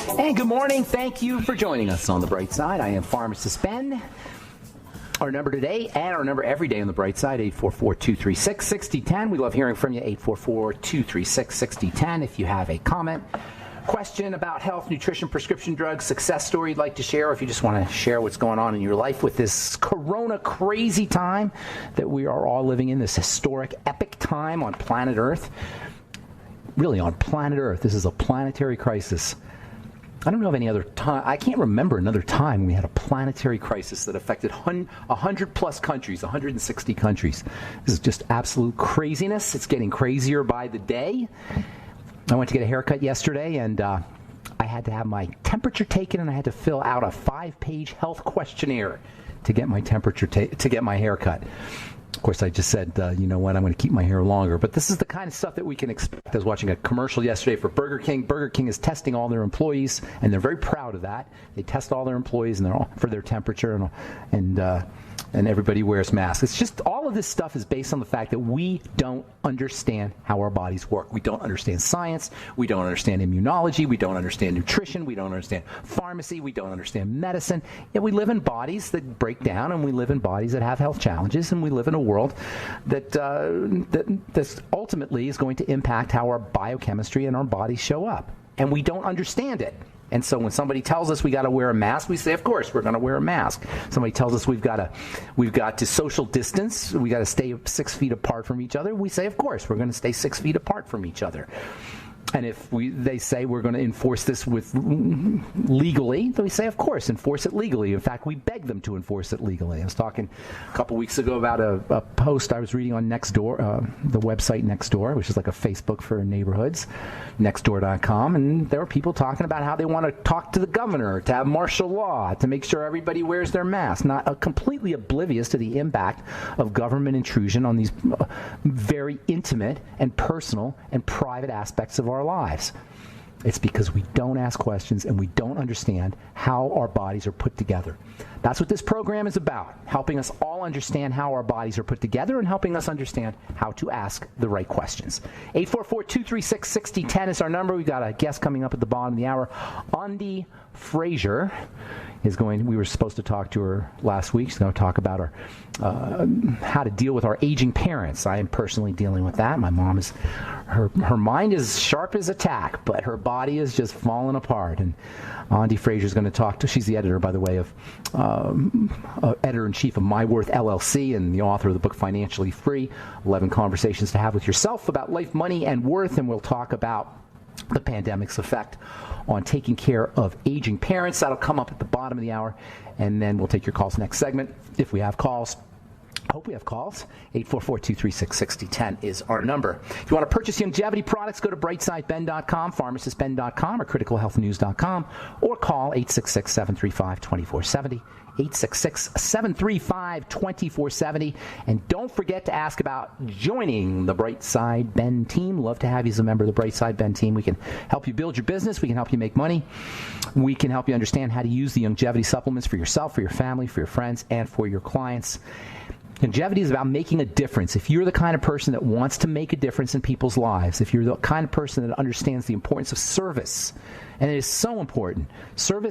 And good morning. Thank you for joining us on The Bright Side. I am Pharmacist Ben. Our number today and our number every day on The Bright Side, 844-236-6010. We love hearing from you, 844-236-6010. If you have a comment, question about health, nutrition, prescription drugs, success story you'd like to share, or if you just want to share what's going on in your life with this corona crazy time that we are all living in, this historic, epic time on planet Earth. Really, on planet Earth. This is a planetary crisis. I don't know of any other time. I can't remember another time we had a planetary crisis that affected 100-plus countries, 160 countries. This is just absolute craziness. It's getting crazier by the day. I went to get a haircut yesterday, and I had to have my temperature taken, and I had to fill out a 5-page health questionnaire to get my temperature, to get my haircut. Of course, I just said, you know what, I'm going to keep my hair longer. But this is the kind of stuff that we can expect. I was watching a commercial yesterday for Burger King. Burger King is testing all their employees, and they're very proud of that. They test all their employees and they're all for their temperature, and everybody wears masks. It's just all of this stuff is based on the fact that we don't understand how our bodies work. We don't understand science. We don't understand immunology. We don't understand nutrition. We don't understand pharmacy. We don't understand medicine. Yet we live in bodies that break down, and we live in bodies that have health challenges, and we live in a world that ultimately is going to impact how our biochemistry and our bodies show up. And we don't understand it. And so when somebody tells us we got to wear a mask, we say, of course, we're going to wear a mask. Somebody tells us we've got to social distance, we got to stay 6 feet apart from each other, we say, of course, we're going to stay 6 feet apart from each other. And if they say we're going to enforce this legally, then we say, of course, enforce it legally. In fact, we beg them to enforce it legally. I was talking a couple weeks ago about a post I was reading on Nextdoor, the website Nextdoor, which is like a Facebook for neighborhoods, nextdoor.com. And there were people talking about how they want to talk to the governor, to have martial law, to make sure everybody wears their mask, not completely oblivious to the impact of government intrusion on these very intimate and personal and private aspects of our lives. It's because we don't ask questions and we don't understand how our bodies are put together. That's what this program is about, helping us all understand how our bodies are put together and helping us understand how to ask the right questions. 844-236-6010 is our number. We've got a guest coming up at the bottom of the hour. Andy Frazier is going. We were supposed to talk to her last week. She's going to talk about her how to deal with our aging parents. I am personally dealing with that. My mom is her mind is sharp as a tack, but her body is just falling apart. And Andy Frazier is going to talk to. She's the editor, by the way, of editor-in-chief of My Worth LLC and the author of the book Financially Free: 11 Conversations to Have with Yourself About Life, Money, and Worth. And we'll talk about the pandemic's effect on taking care of aging parents. That'll come up at the bottom of the hour, and then we'll take your calls next segment if we have calls. I hope we have calls. 844-236-6010 is our number. If you want to purchase longevity products, go to brightsideben.com, pharmacistben.com, or criticalhealthnews.com, or call 866-735-2470. 866-735-2470. And don't forget to ask about joining the Bright Side Ben team. Love to have you as a member of the Bright Side Ben team. We can help you build your business. We can help you make money. We can help you understand how to use the longevity supplements for yourself, for your family, for your friends, and for your clients. Longevity is about making a difference. If you're the kind of person that wants to make a difference in people's lives, if you're the kind of person that understands the importance of service, and it is so important. Serving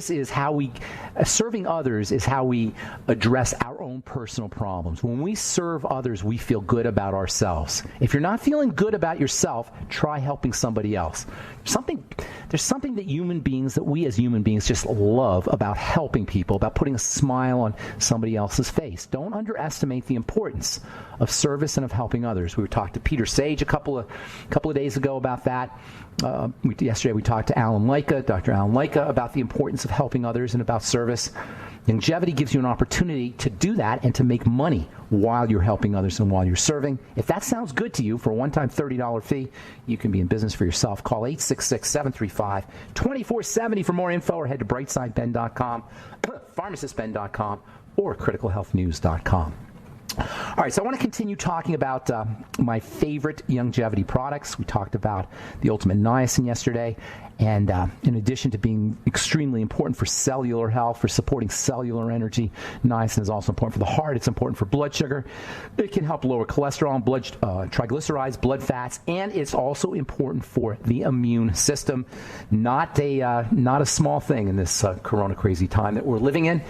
others is how we address our own personal problems. When we serve others, we feel good about ourselves. If you're not feeling good about yourself, try helping somebody else. There's something that we as human beings just love about helping people, about putting a smile on somebody else's face. Don't underestimate the importance of service and of helping others. We were talking to Peter Sage a couple of days ago about that. Yesterday we talked to Dr. Alan Leica, about the importance of helping others and about service. Longevity gives you an opportunity to do that and to make money while you're helping others and while you're serving. If that sounds good to you, for a one-time $30 fee, you can be in business for yourself. Call 866-735-2470 for more info, or head to brightsideben.com, pharmacistben.com, or criticalhealthnews.com. All All right, so I want to continue talking about my favorite longevity products. We talked about the Ultimate Niacin yesterday, and in addition to being extremely important for cellular health, for supporting cellular energy, niacin is also important for the heart. It's important for blood sugar. It can help lower cholesterol, triglycerides, blood fats, and it's also important for the immune system. Not a small thing in this corona crazy time that we're living in.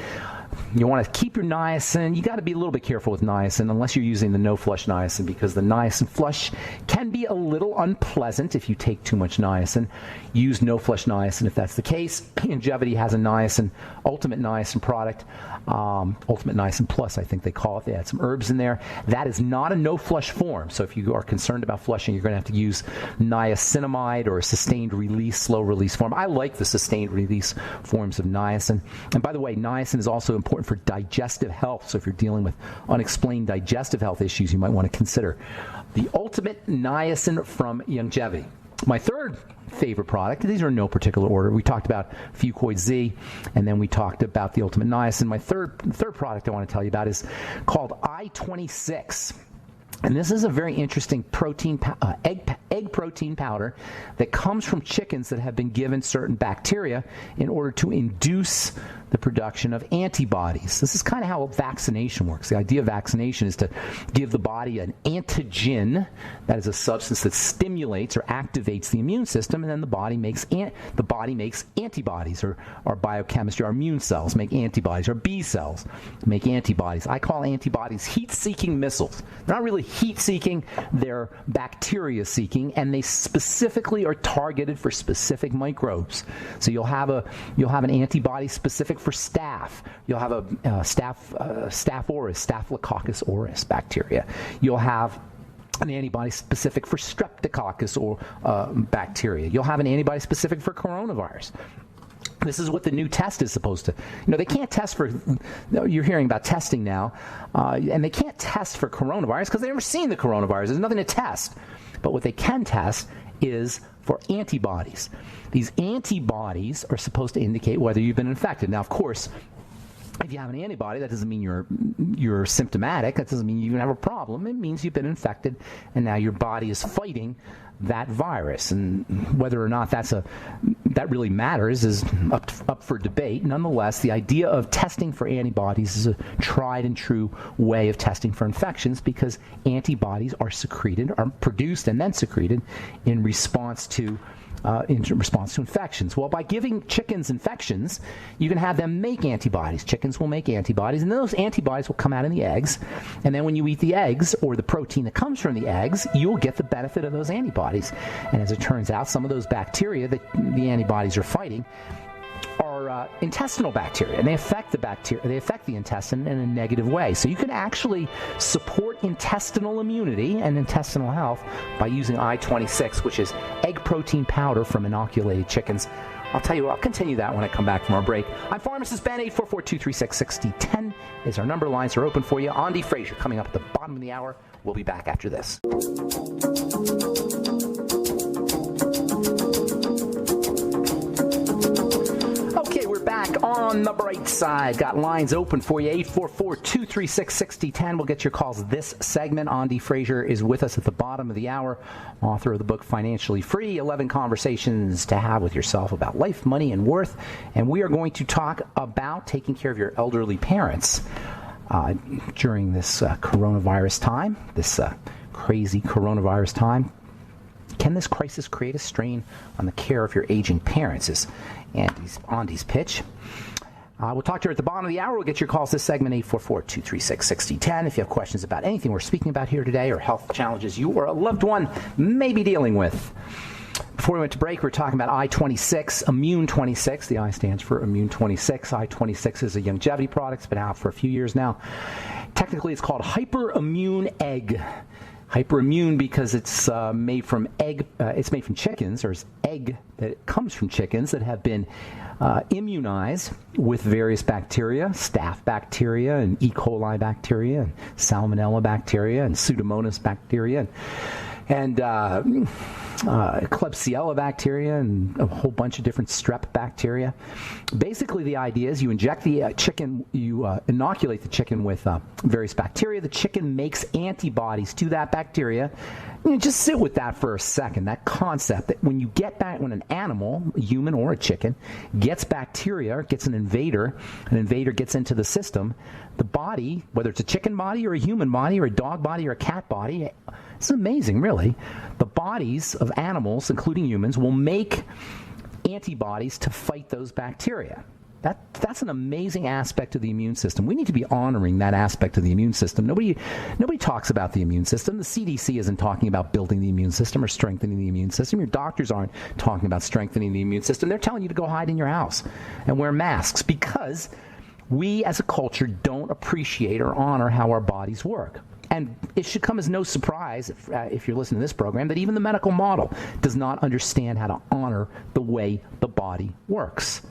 You want to keep your niacin. You got to be a little bit careful with niacin unless you're using the no-flush niacin, because the niacin flush can be a little unpleasant if you take too much niacin. Use no-flush niacin if that's the case. Longevity has a niacin, ultimate niacin product, ultimate niacin plus, I think they call it. They add some herbs in there. That is not a no-flush form. So if you are concerned about flushing, you're going to have to use niacinamide or a sustained release, slow release form. I like the sustained release forms of niacin. And by the way, niacin is also important for digestive health. So if you're dealing with unexplained digestive health issues, you might want to consider the ultimate niacin from Longevity. My third favorite product, these are in no particular order. We talked about Fuchs Z, and then we talked about the ultimate niacin. My third product I want to tell you about is called I-26. And this is a very interesting egg protein powder that comes from chickens that have been given certain bacteria in order to induce the production of antibodies. This is kind of how vaccination works. The idea of vaccination is to give the body an antigen, that is a substance that stimulates or activates the immune system, and then the body makes antibodies, or biochemistry. Our immune cells make antibodies, or B cells make antibodies. I call antibodies heat-seeking missiles. They're not really heat-seeking, they're bacteria-seeking, and they specifically are targeted for specific microbes. So you'll have an antibody specific for staph. You'll have a Staph aureus, Staphylococcus aureus bacteria. You'll have an antibody specific for Streptococcus or bacteria. You'll have an antibody specific for coronavirus. This is what the new test is supposed to. They can't test for. You're hearing about testing now, and they can't test for coronavirus because they've never seen the coronavirus. There's nothing to test. But what they can test is for antibodies. These antibodies are supposed to indicate whether you've been infected. Now, of course, if you have an antibody, that doesn't mean you're symptomatic. That doesn't mean you even have a problem. It means you've been infected, and now your body is fighting that virus. And whether or not that really matters is up for debate. Nonetheless, the idea of testing for antibodies is a tried and true way of testing for infections, because antibodies are produced and then secreted in response to infections. Well, by giving chickens infections, you can have them make antibodies. Chickens will make antibodies, and those antibodies will come out in the eggs. And then when you eat the eggs, or the protein that comes from the eggs, you'll get the benefit of those antibodies. And as it turns out, some of those bacteria that the antibodies are fighting are intestinal bacteria, and they affect the intestine in a negative way. So you can actually support intestinal immunity and intestinal health by using I-26, which is egg protein powder from inoculated chickens. I'll tell you what, I'll continue that when I come back from our break. I'm Pharmacist Ben. 844-236-6010 is our number. Lines are open for you. Andy Frazier coming up at the bottom of the hour. We'll be back after this. Back on the bright side. Got lines open for you. 844-236-6010. We'll get your calls this segment. Andy Frazier is with us at the bottom of the hour, author of the book Financially Free, 11 Conversations to Have with Yourself About Life, Money, and Worth. And we are going to talk about taking care of your elderly parents during this coronavirus time, this crazy coronavirus time. Can this crisis create a strain on the care of your aging parents? Is Andy's pitch. We'll talk to her at the bottom of the hour. We'll get your calls this segment, 844-236-6010. If you have questions about anything we're speaking about here today, or health challenges you or a loved one may be dealing with. Before we went to break, we were talking about I-26, Immune 26. The I stands for Immune 26. I-26 is a longevity product. It's been out for a few years now. Technically, it's called Hyperimmune Egg. Hyperimmune because it's made from egg. It's made from chickens, or it's egg that comes from chickens that have been immunized with various bacteria, staph bacteria, and E. coli bacteria, and salmonella bacteria, and Pseudomonas bacteria, and Klebsiella bacteria and a whole bunch of different strep bacteria. Basically, the idea is you inject the chicken, you inoculate the chicken with various bacteria. The chicken makes antibodies to that bacteria. You know, just sit with that for a second, that concept that when you get back, when an animal, a human or a chicken, gets bacteria, gets an invader gets into the system, the body, whether it's a chicken body or a human body or a dog body or a cat body, it's amazing, really. The bodies of animals, including humans, will make antibodies to fight those bacteria. That's an amazing aspect of the immune system. We need to be honoring that aspect of the immune system. Nobody talks about the immune system. The CDC isn't talking about building the immune system or strengthening the immune system. Your doctors aren't talking about strengthening the immune system. They're telling you to go hide in your house and wear masks because we as a culture don't appreciate or honor how our bodies work. And it should come as no surprise, if you're listening to this program, that even the medical model does not understand how to honor the way the body works.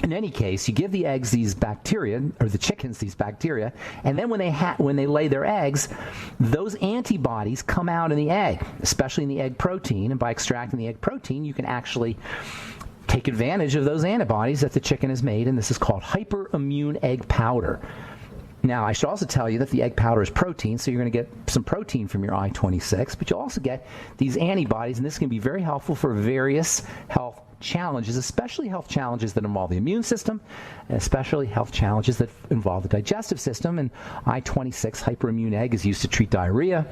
In any case, you give the eggs these bacteria, or the chickens these bacteria, and then when they lay their eggs, those antibodies come out in the egg, especially in the egg protein. And by extracting the egg protein, you can actually take advantage of those antibodies that the chicken has made, and this is called hyperimmune egg powder. Now, I should also tell you that the egg powder is protein, so you're going to get some protein from your I-26, but you'll also get these antibodies, and this can be very helpful for various health challenges, especially health challenges that involve the immune system, and especially health challenges that involve the digestive system. And I-26 hyperimmune egg is used to treat diarrhea.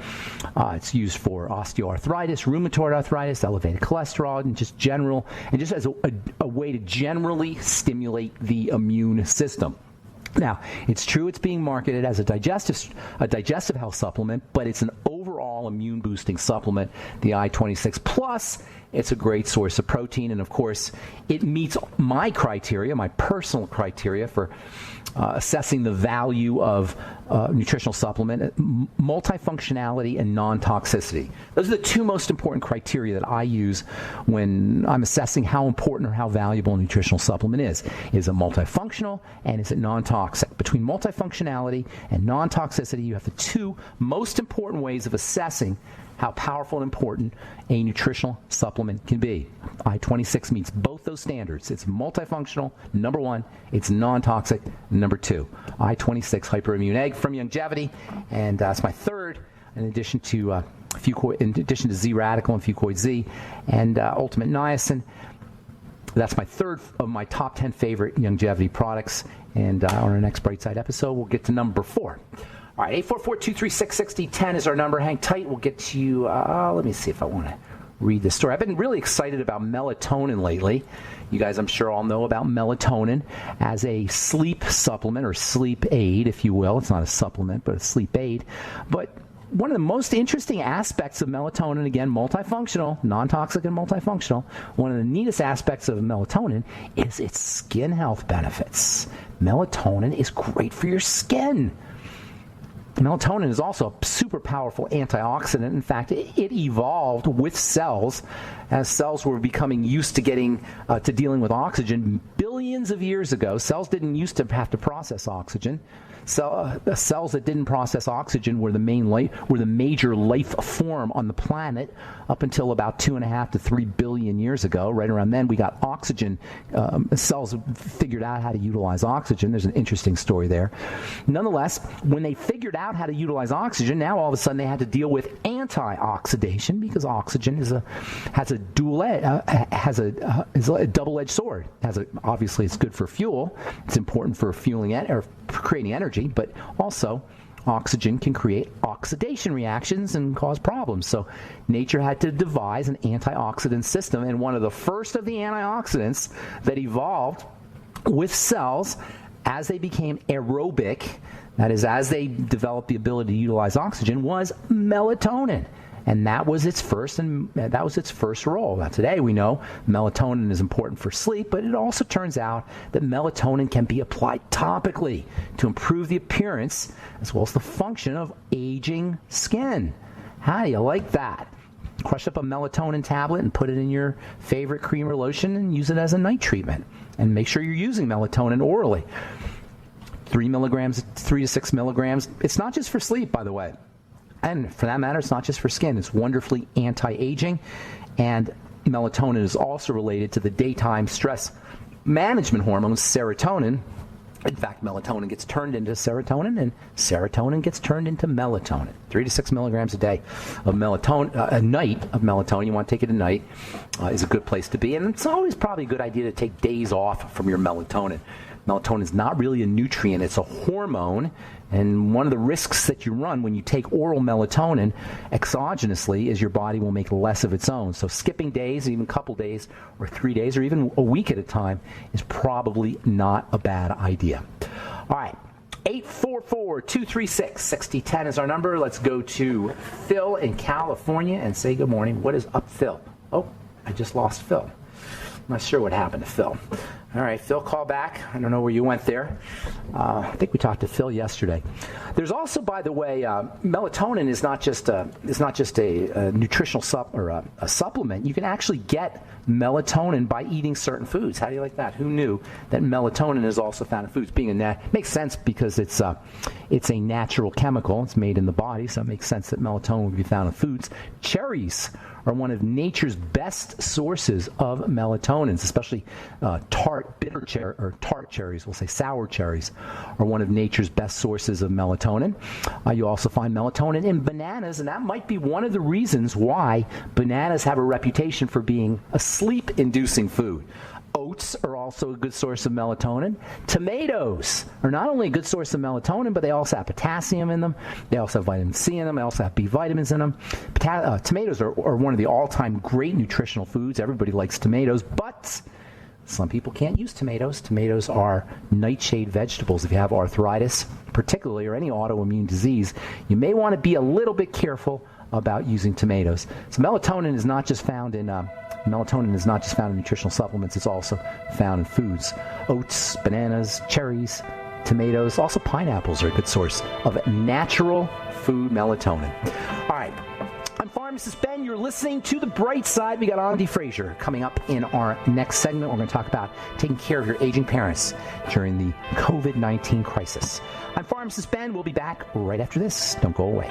It's used for osteoarthritis, rheumatoid arthritis, elevated cholesterol, and just as a way to generally stimulate the immune system. Now, it's true it's being marketed as a digestive health supplement, but it's an overall immune boosting supplement, the I-26 Plus. It's a great source of protein, and of course, it meets my criteria, my personal criteria for assessing the value of nutritional supplement: multifunctionality and non-toxicity. Those are the two most important criteria that I use when I'm assessing how important or how valuable a nutritional supplement is. Is it multifunctional, and is it non-toxic? Between multifunctionality and non-toxicity, you have the two most important ways of assessing how powerful and important a nutritional supplement can be. I-26 meets both those standards. It's multifunctional, number one. It's non-toxic, number two. I-26 hyperimmune egg from Youngevity, and that's my third, in addition to Z-Radical and Fucoid Z, and Ultimate Niacin. That's my third of my top 10 favorite Youngevity products, and on our next Bright Side episode, we'll get to number 4. All right, 844-236-6010 is our number. Hang tight. We'll get to you. Let me see if I want to read this story. I've been really excited about melatonin lately. You guys, I'm sure, all know about melatonin as a sleep supplement or sleep aid, if you will. It's not a supplement, but a sleep aid. But one of the most interesting aspects of melatonin, again, multifunctional, non-toxic and multifunctional, one of the neatest aspects of melatonin is its skin health benefits. Melatonin is great for your skin. Melatonin is also a super powerful antioxidant. In fact, it evolved with cells as cells were becoming used to dealing with oxygen. Billions of years ago, cells didn't used to have to process oxygen. Cells that didn't process oxygen were the major life form on the planet up until about 2.5 to 3 billion years ago. Right around then, we got oxygen. Cells figured out how to utilize oxygen. There's an interesting story there. Nonetheless, when they figured out how to utilize oxygen, now all of a sudden they had to deal with anti-oxidation because oxygen is a double-edged sword. Obviously, it's good for fuel. It's important for fueling or creating energy, but also oxygen can create oxidation reactions and cause problems. So nature had to devise an antioxidant system, and one of the first of the antioxidants that evolved with cells as they became aerobic, that is, as they developed the ability to utilize oxygen, was melatonin. And that was its first role. Now, today we know melatonin is important for sleep, but it also turns out that melatonin can be applied topically to improve the appearance as well as the function of aging skin. How do you like that? Crush up a melatonin tablet and put it in your favorite cream or lotion and use it as a night treatment. And make sure you're using melatonin orally. 3 to 6 milligrams. It's not just for sleep, by the way. And for that matter, it's not just for skin. It's wonderfully anti-aging. And melatonin is also related to the daytime stress management hormone, serotonin. In fact, melatonin gets turned into serotonin, and serotonin gets turned into melatonin. 3 to 6 milligrams a day of melatonin, a night of melatonin. You want to take it at night is a good place to be. And it's always probably a good idea to take days off from your melatonin. Melatonin is not really a nutrient. It's a hormone. And one of the risks that you run when you take oral melatonin exogenously is your body will make less of its own. So skipping days, even a couple days or 3 days or even a week at a time is probably not a bad idea. All right. 844-236-6010 is our number. Let's go to Phil in California and say good morning. What is up, Phil? Oh, I just lost Phil. I'm not sure what happened to Phil. All right, Phil, call back. I don't know where you went there. I think we talked to Phil yesterday. There's also, by the way, melatonin is not just a nutritional a supplement. You can actually get melatonin by eating certain foods. How do you like that? Who knew that melatonin is also found in foods? Makes sense because it's a natural chemical. It's made in the body, so it makes sense that melatonin would be found in foods. Cherries are one of nature's best sources of melatonin, especially bitter cherries, we'll say sour cherries, are one of nature's best sources of melatonin. You also find melatonin in bananas, and that might be one of the reasons why bananas have a reputation for being a sleep-inducing food. Oats are also a good source of melatonin. Tomatoes are not only a good source of melatonin, but they also have potassium in them. They also have vitamin C in them. They also have B vitamins in them. Tomatoes are one of the all-time great nutritional foods. Everybody likes tomatoes, but some people can't use tomatoes. Tomatoes are nightshade vegetables. If you have arthritis, particularly, or any autoimmune disease, you may want to be a little bit careful about using tomatoes. So melatonin is not just found in nutritional supplements. It's also found in foods. Oats, bananas, cherries, tomatoes. Also, pineapples are a good source of natural food melatonin. All right. I'm Pharmacist Ben. You're listening to The Bright Side. We got Andy Frazier coming up in our next segment. We're going to talk about taking care of your aging parents during the COVID-19 crisis. I'm Pharmacist Ben. We'll be back right after this. Don't go away.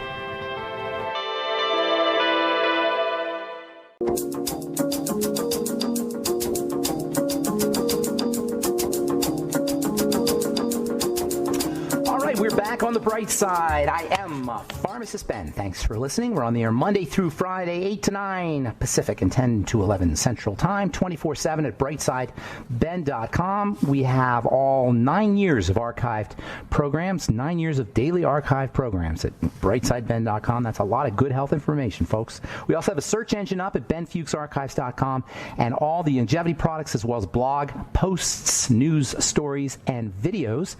We're back on The Bright Side. I am Pharmacist Ben. Thanks for listening. We're on the air Monday through Friday, 8 to 9 Pacific and 10 to 11 Central Time, 24/7 at brightsideben.com. We have all 9 years of archived programs, 9 years of daily archived programs at brightsideben.com. That's a lot of good health information, folks. We also have a search engine up at benfuchsarchives.com and all the longevity products as well as blog posts, news stories, and videos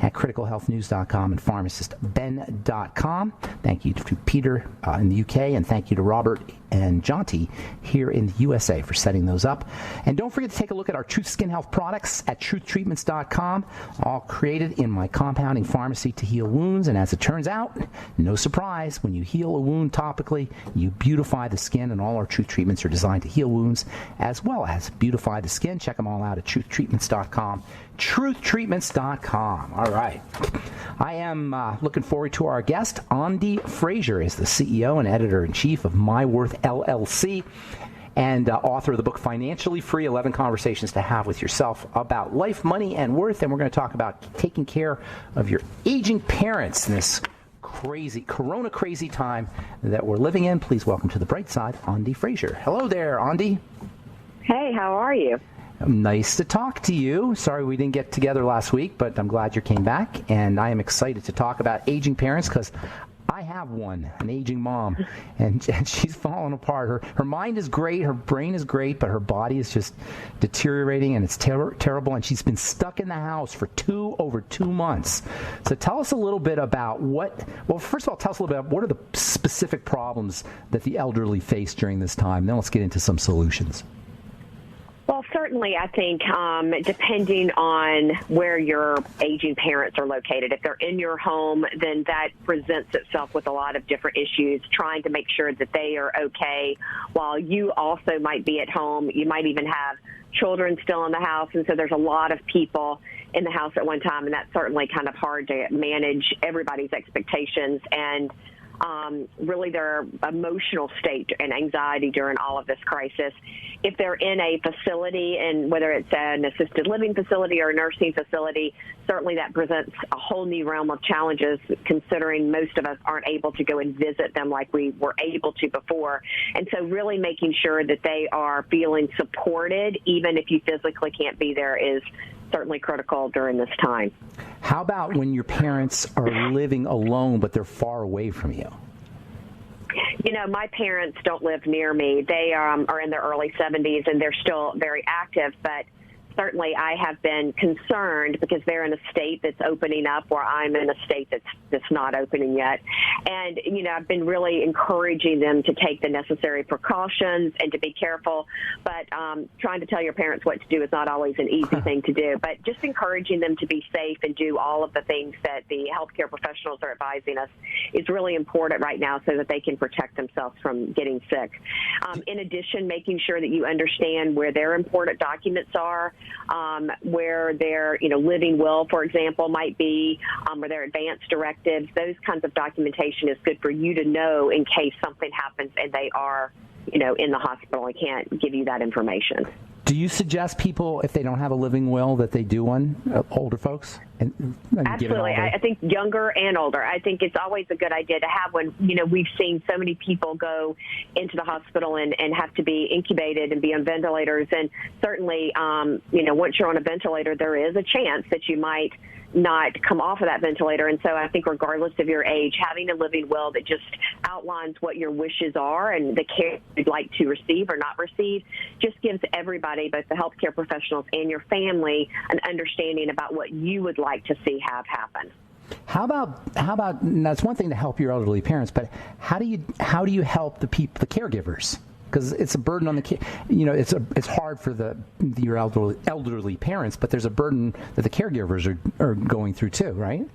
at criticalhealthnews.com and pharmacistben.com. Thank you to Peter in the UK, and thank you to Robert and Jonty here in the USA for setting those up. And don't forget to take a look at our Truth Skin Health products at truthtreatments.com, all created in my compounding pharmacy to heal wounds. And as it turns out, no surprise, when you heal a wound topically, you beautify the skin, and all our Truth Treatments are designed to heal wounds as well as beautify the skin. Check them all out at truthtreatments.com. truthtreatments.com. All right. I am looking forward to our guest. Andy Frazier is the CEO and editor-in-chief of My Worth LLC and author of the book Financially Free, 11 Conversations to Have with Yourself About Life, Money, and Worth. And we're going to talk about taking care of your aging parents in this crazy, crazy time that we're living in. Please welcome to The Bright Side, Andy Frazier. Hello there, Andy. Hey, how are you? Nice to talk to you. Sorry we didn't get together last week, but I'm glad you came back, and I am excited to talk about aging parents because I have one, an aging mom, and she's falling apart. Her mind is great, her brain is great, but her body is just deteriorating, and it's terrible, and she's been stuck in the house for over 2 months. So tell us a little bit about first of all, tell us a little bit about what are the specific problems that the elderly face during this time. Then let's get into some solutions. Well, certainly, I think depending on where your aging parents are located, if they're in your home, then that presents itself with a lot of different issues, trying to make sure that they are okay while you also might be at home. You might even have children still in the house, and so there's a lot of people in the house at one time, and that's certainly kind of hard to manage everybody's expectations. And really their emotional state and anxiety during all of this crisis. If they're in a facility, and whether it's an assisted living facility or a nursing facility, certainly that presents a whole new realm of challenges, considering most of us aren't able to go and visit them like we were able to before. And so really making sure that they are feeling supported, even if you physically can't be there, is certainly critical during this time. How about when your parents are living alone, but they're far away from you? You know, my parents don't live near me. They are in their early 70s, and they're still very active, but certainly I have been concerned because they're in a state that's opening up where I'm in a state that's not opening yet. And, you know, I've been really encouraging them to take the necessary precautions and to be careful. But trying to tell your parents what to do is not always an easy thing to do. But just encouraging them to be safe and do all of the things that the healthcare professionals are advising us is really important right now so that they can protect themselves from getting sick. In addition, making sure that you understand where their important documents are, where their, living will, for example, might be, or their advance directives. Those kinds of documentation is good for you to know in case something happens and they are, in the hospital and can't give you that information. Do you suggest people, if they don't have a living will, that they do one, older folks? And Absolutely. I think younger and older. I think it's always a good idea to have one. We've seen so many people go into the hospital and have to be incubated and be on ventilators. And certainly, once you're on a ventilator, there is a chance that you might not come off of that ventilator. And so I think regardless of your age, having a living will that just outlines what your wishes are and the care you'd like to receive or not receive just gives everybody, both the healthcare professionals and your family, an understanding about what you would like to see have happen. How about now it's one thing to help your elderly parents, but how do you help the caregivers? Because it's a burden on the it's hard for your elderly parents, but there's a burden that the caregivers are going through too, right?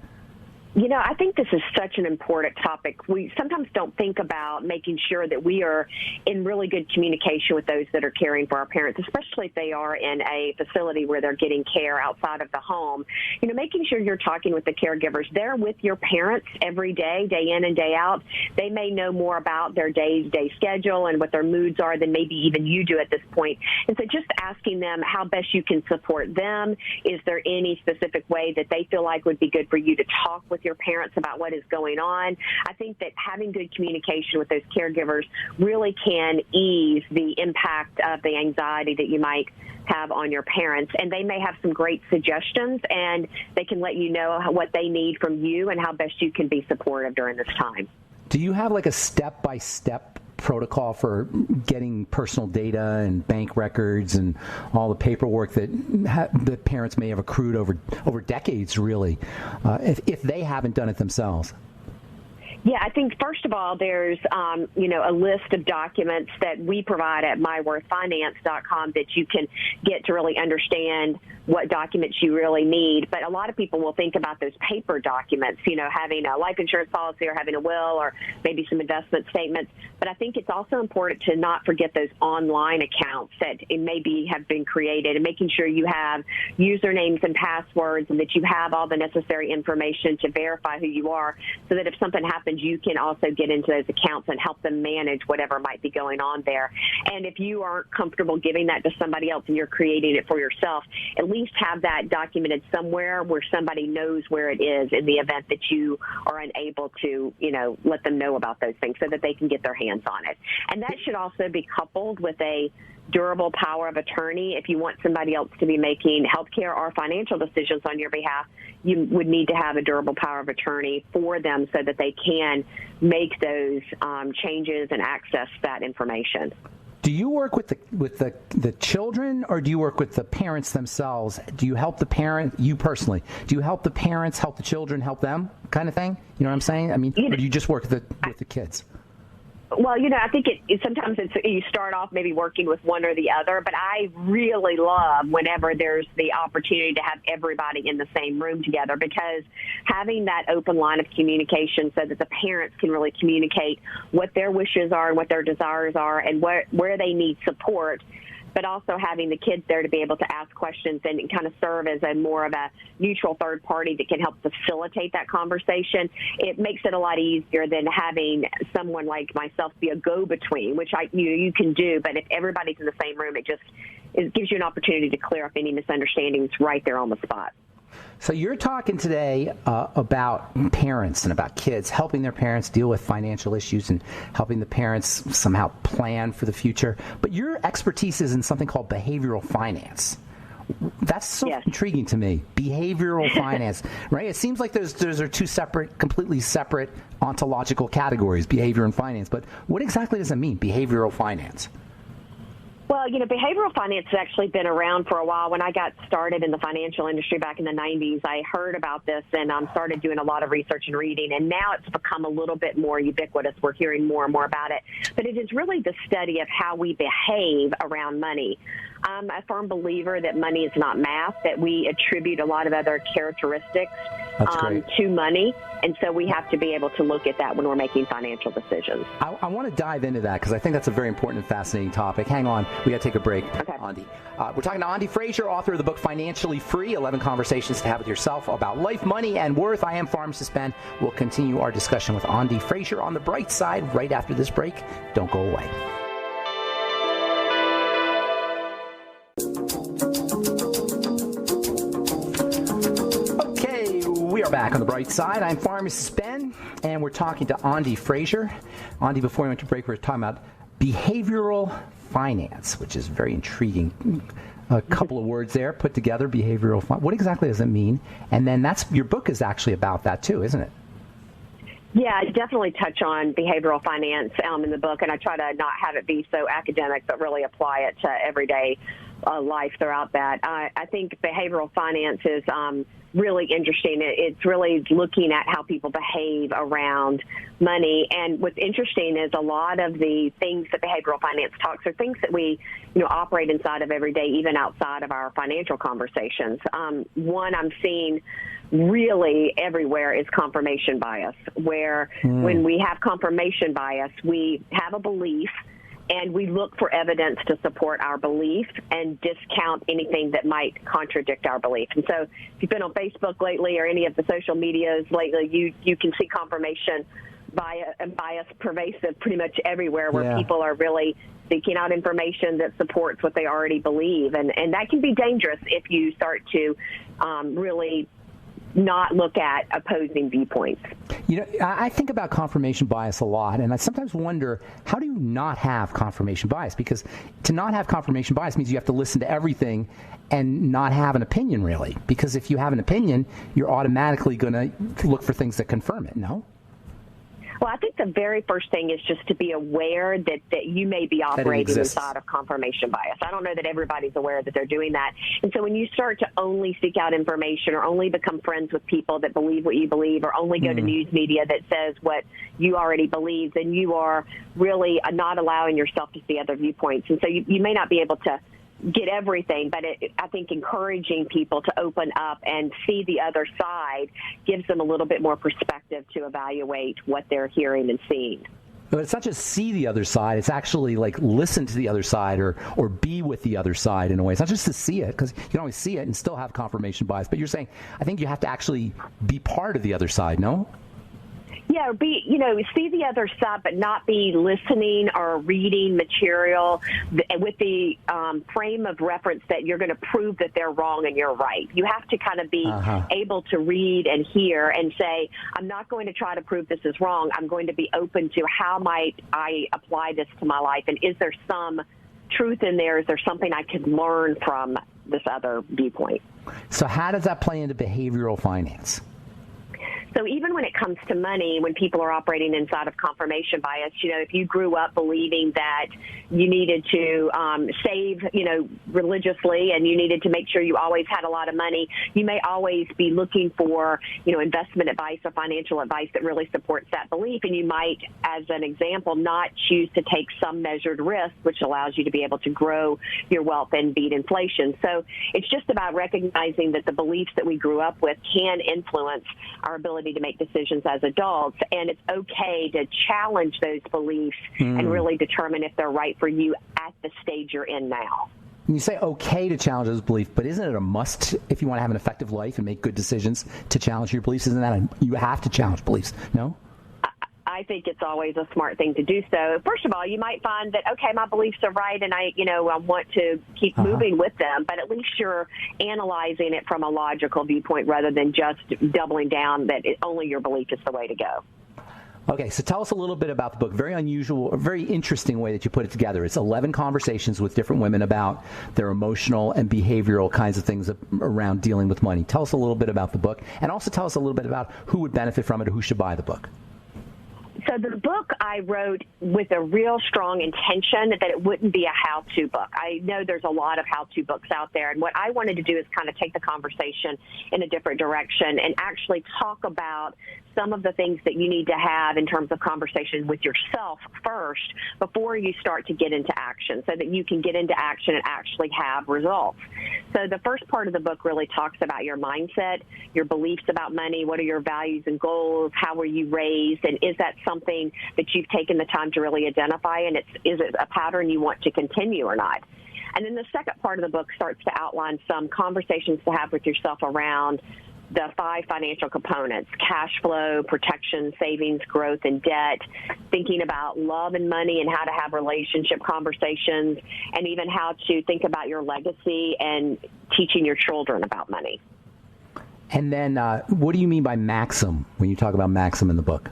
I think this is such an important topic. We sometimes don't think about making sure that we are in really good communication with those that are caring for our parents, especially if they are in a facility where they're getting care outside of the home. Making sure you're talking with the caregivers. They're with your parents every day, day in and day out. They may know more about their day-to-day schedule and what their moods are than maybe even you do at this point. And so just asking them how best you can support them. Is there any specific way that they feel like would be good for you to talk with your parents about what is going on? I think that having good communication with those caregivers really can ease the impact of the anxiety that you might have on your parents. And they may have some great suggestions, and they can let you know what they need from you and how best you can be supportive during this time. Do you have like a step-by-step protocol for getting personal data and bank records and all the paperwork that parents may have accrued over decades, really, if they haven't done it themselves? Yeah, I think, first of all, there's, a list of documents that we provide at myworthfinance.com that you can get to really understand what documents you really need. But a lot of people will think about those paper documents, having a life insurance policy or having a will or maybe some investment statements. But I think it's also important to not forget those online accounts that maybe have been created, and making sure you have usernames and passwords and that you have all the necessary information to verify who you are, so that if something happens, you can also get into those accounts and help them manage whatever might be going on there. And if you aren't comfortable giving that to somebody else and you're creating it for yourself, at least have that documented somewhere where somebody knows where it is in the event that you are unable to, let them know about those things so that they can get their hands on it. And that should also be coupled with a durable power of attorney. If you want somebody else to be making healthcare or financial decisions on your behalf, you would need to have a durable power of attorney for them so that they can make those changes and access that information. Do you work with the children, or do you work with the parents themselves? Do you help the parent, you personally, do you help the parents, help the children, help them kind of thing? You know what I'm saying? I mean, or do you just work with the kids? Well, I think sometimes you start off maybe working with one or the other, but I really love whenever there's the opportunity to have everybody in the same room together, because having that open line of communication so that the parents can really communicate what their wishes are and what their desires are and where they need support but also having the kids there to be able to ask questions and kind of serve as a more of a neutral third party that can help facilitate that conversation. It makes it a lot easier than having someone like myself be a go-between, which you can do, but if everybody's in the same room, it gives you an opportunity to clear up any misunderstandings right there on the spot. So you're talking today about parents and about kids, helping their parents deal with financial issues and helping the parents somehow plan for the future. But your expertise is in something called behavioral finance. That's so intriguing to me. Behavioral finance, right? It seems like those are two completely separate ontological categories, behavior and finance. But what exactly does it mean, behavioral finance? Well, behavioral finance has actually been around for a while. When I got started in the financial industry back in the 90s, I heard about this and started doing a lot of research and reading, and now it's become a little bit more ubiquitous. We're hearing more and more about it. But it is really the study of how we behave around money. I'm a firm believer that money is not math, that we attribute a lot of other characteristics to money, and so we have to be able to look at that when we're making financial decisions. I want to dive into that because I think that's a very important and fascinating topic. Hang on. We got to take a break, Andi. We're talking to Andi Frazier, author of the book Financially Free, 11 Conversations to Have with Yourself about life, money, and worth. I am Pharmacist Ben. We'll continue our discussion with Andi Frazier on the bright side right after this break. Don't go away. We are back on the bright side. I'm Pharmacist Ben, and we're talking to Andi Frazier. Andi, before we went to break, we were talking about behavioral finance, which is very intriguing. A couple of words there put together, behavioral finance. What exactly does it mean? And then your book is actually about that too, isn't it? Yeah, I definitely touch on behavioral finance in the book, and I try to not have it be so academic, but really apply it to everyday life throughout that. I think behavioral finance is really interesting. It's really looking at how people behave around money. And what's interesting is a lot of the things that behavioral finance talks are things that we, operate inside of every day, even outside of our financial conversations. One I'm seeing really everywhere is confirmation bias, where when we have confirmation bias, we have a belief and we look for evidence to support our belief and discount anything that might contradict our belief. And so if you've been on Facebook lately or any of the social medias lately, you can see confirmation bias pervasive pretty much everywhere, where people are really seeking out information that supports what they already believe. And that can be dangerous if you start to really not look at opposing viewpoints. I think about confirmation bias a lot, and I sometimes wonder, how do you not have confirmation bias? Because to not have confirmation bias means you have to listen to everything and not have an opinion, really. Because if you have an opinion, you're automatically going to look for things that confirm it, no? Well, I think the very first thing is just to be aware that you may be operating inside of confirmation bias. I don't know that everybody's aware that they're doing that. And so when you start to only seek out information or only become friends with people that believe what you believe or only go to news media that says what you already believe, then you are really not allowing yourself to see other viewpoints. And so you may not be able to get everything, but I think encouraging people to open up and see the other side gives them a little bit more perspective to evaluate what they're hearing and seeing. But it's not just see the other side, it's actually like listen to the other side or be with the other side in a way. It's not just to see it, because you can always see it and still have confirmation bias. But you're saying, I think you have to actually be part of the other side, no? Yeah, see the other side, but not be listening or reading material with the frame of reference that you're going to prove that they're wrong and you're right. You have to kind of be able to read and hear and say, I'm not going to try to prove this is wrong. I'm going to be open to how might I apply this to my life, and is there some truth in there? Is there something I can learn from this other viewpoint? So how does that play into behavioral finance? So even when it comes to money, when people are operating inside of confirmation bias, if you grew up believing that you needed to save, religiously, and you needed to make sure you always had a lot of money, you may always be looking for, investment advice or financial advice that really supports that belief. And you might, as an example, not choose to take some measured risk, which allows you to be able to grow your wealth and beat inflation. So it's just about recognizing that the beliefs that we grew up with can influence our ability to make decisions as adults, and it's okay to challenge those beliefs and really determine if they're right for you at the stage you're in now. you say okay to challenge those beliefs, but isn't it a must if you want to have an effective life and make good decisions to challenge your beliefs? Isn't that you have to challenge beliefs? No? I think it's always a smart thing to do so. First of all, you might find that, okay, my beliefs are right and I want to keep moving with them, but at least you're analyzing it from a logical viewpoint rather than just doubling down that only your belief is the way to go. Okay, so tell us a little bit about the book. Very unusual, a very interesting way that you put it together. It's 11 conversations with different women about their emotional and behavioral kinds of things around dealing with money. Tell us a little bit about the book, and also tell us a little bit about who would benefit from it or who should buy the book. So the book I wrote with a real strong intention that it wouldn't be a how-to book. I know there's a lot of how-to books out there, and what I wanted to do is kind of take the conversation in a different direction and actually talk about some of the things that you need to have in terms of conversation with yourself first before you start to get into action so that you can get into action and actually have results. So the first part of the book really talks about your mindset, your beliefs about money, what are your values and goals, how were you raised, and is that something that you've taken the time to really identify, and is it a pattern you want to continue or not? And then the second part of the book starts to outline some conversations to have with yourself around the 5 financial components: cash flow, protection, savings, growth, and debt, thinking about love and money and how to have relationship conversations, and even how to think about your legacy and teaching your children about money. And then what do you mean by maxim when you talk about maxim in the book?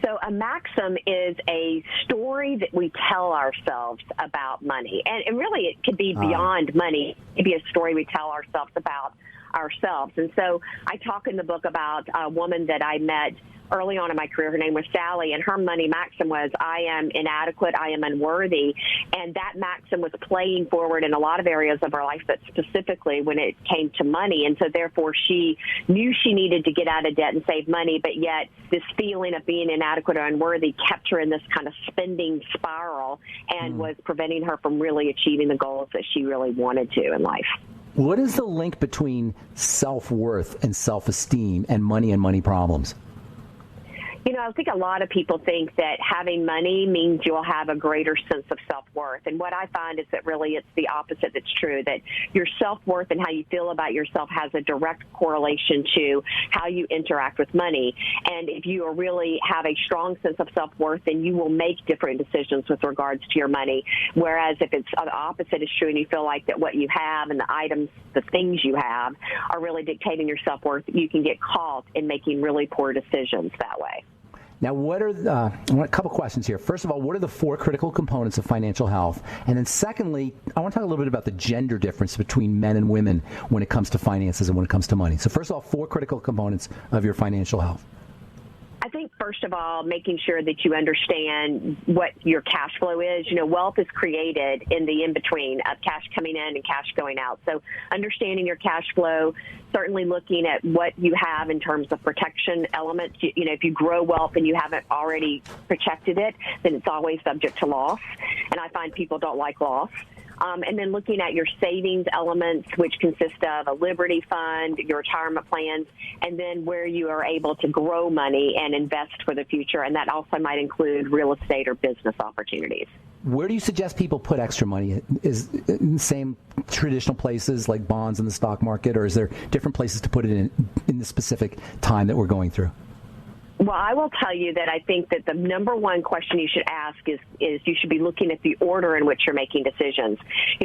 So a maxim is a story that we tell ourselves about money. And really it could be beyond money. It could be a story we tell ourselves about ourselves. And so I talk in the book about a woman that I met early on in my career. Her name was Sally, and her money maxim was, I am inadequate, I am unworthy. And that maxim was playing forward in a lot of areas of her life, but specifically when it came to money. And so therefore she knew she needed to get out of debt and save money, but yet this feeling of being inadequate or unworthy kept her in this kind of spending spiral and was preventing her from really achieving the goals that she really wanted to in life. What is the link between self-worth and self-esteem and money problems? I think a lot of people think that having money means you'll have a greater sense of self-worth. And what I find is that really it's the opposite that's true, that your self-worth and how you feel about yourself has a direct correlation to how you interact with money. And if you really have a strong sense of self-worth, then you will make different decisions with regards to your money. Whereas if it's the opposite is true and you feel like that what you have and the items, the things you have are really dictating your self-worth, you can get caught in making really poor decisions that way. Now, what are a couple questions here. First of all, what are the 4 critical components of financial health? And then secondly, I want to talk a little bit about the gender difference between men and women when it comes to finances and when it comes to money. So first of all, 4 critical components of your financial health. I think, first of all, making sure that you understand what your cash flow is. Wealth is created in the in-between of cash coming in and cash going out. So understanding your cash flow, certainly looking at what you have in terms of protection elements. If you grow wealth and you haven't already protected it, then it's always subject to loss. And I find people don't like loss. And then looking at your savings elements, which consist of a Liberty Fund, your retirement plans, and then where you are able to grow money and invest for the future. And that also might include real estate or business opportunities. Where do you suggest people put extra money? Is it in the same traditional places like bonds in the stock market, or is there different places to put it in the specific time that we're going through? Well, I will tell you that I think that the number one question you should ask is you should be looking at the order in which you're making decisions.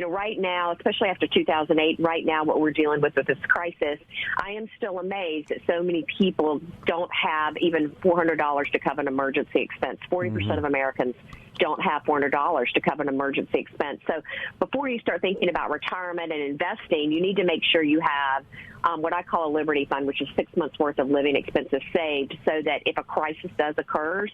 Right now, especially after 2008, right now what we're dealing with this crisis, I am still amazed that so many people don't have even $400 to cover an emergency expense. 40% of Americans don't have $400 to cover an emergency expense. So before you start thinking about retirement and investing, you need to make sure you have what I call a Liberty Fund, which is 6 months worth of living expenses saved, so that if a crisis does occur,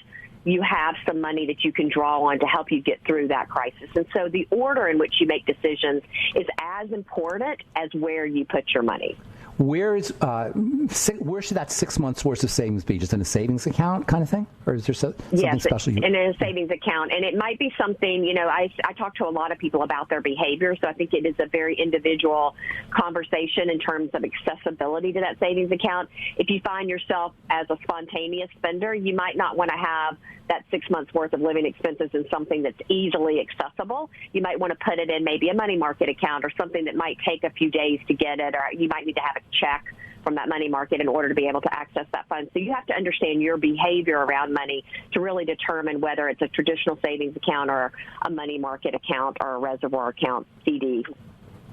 you have some money that you can draw on to help you get through that crisis. And so the order in which you make decisions is as important as where you put your money. where should that 6 months worth of savings be? Just in a savings account kind of thing? Or is there something special? In a savings account. And it might be something, I talk to a lot of people about their behavior, so I think it is a very individual conversation in terms of accessibility to that savings account. If you find yourself as a spontaneous spender, you might not want to have that 6 months worth of living expenses in something that's easily accessible. You might want to put it in maybe a money market account or something that might take a few days to get it, or you might need to have a check from that money market in order to be able to access that fund. So you have to understand your behavior around money to really determine whether it's a traditional savings account or a money market account or a reservoir account, CD,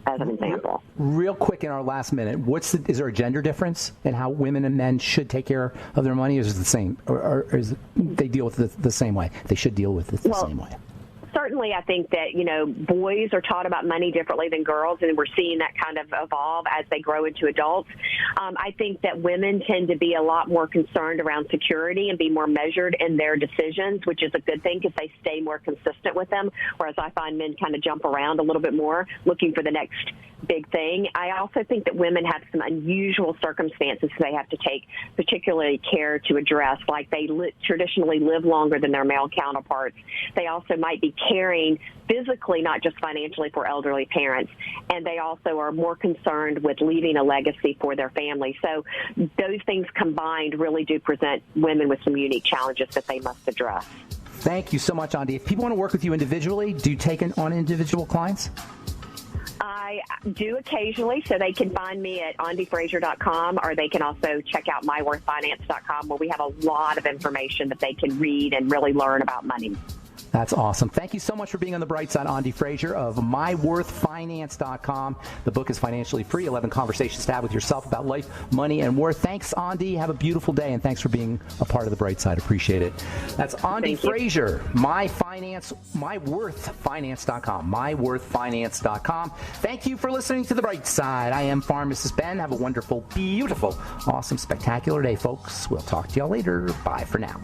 as an example. Real quick in our last minute, is there a gender difference in how women and men should take care of their money? Or is it the same? Or is they deal with it the same way? They should deal with it the same way. Certainly, I think that, boys are taught about money differently than girls, and we're seeing that kind of evolve as they grow into adults. I think that women tend to be a lot more concerned around security and be more measured in their decisions, which is a good thing because they stay more consistent with them, whereas I find men kind of jump around a little bit more, looking for the next big thing. I also think that women have some unusual circumstances they have to take particularly care to address, like they traditionally live longer than their male counterparts. They also might be caring physically, not just financially, for elderly parents, and they also are more concerned with leaving a legacy for their family. So those things combined really do present women with some unique challenges that they must address. Thank you so much, Andi. If people want to work with you individually, do you take on individual clients? I do occasionally, so they can find me at andifrazier.com, or they can also check out myworthfinance.com, where we have a lot of information that they can read and really learn about money. That's awesome. Thank you so much for being on the bright side, Andi Frazier of myworthfinance.com. The book is financially free, 11 conversations to have with yourself about life, money, and worth. Thanks, Andi. Have a beautiful day, and thanks for being a part of the bright side. Appreciate it. That's Andi Frazier, myworthfinance.com, myworthfinance.com. Thank you for listening to the bright side. I am Pharmacist Ben. Have a wonderful, beautiful, awesome, spectacular day, folks. We'll talk to y'all later. Bye for now.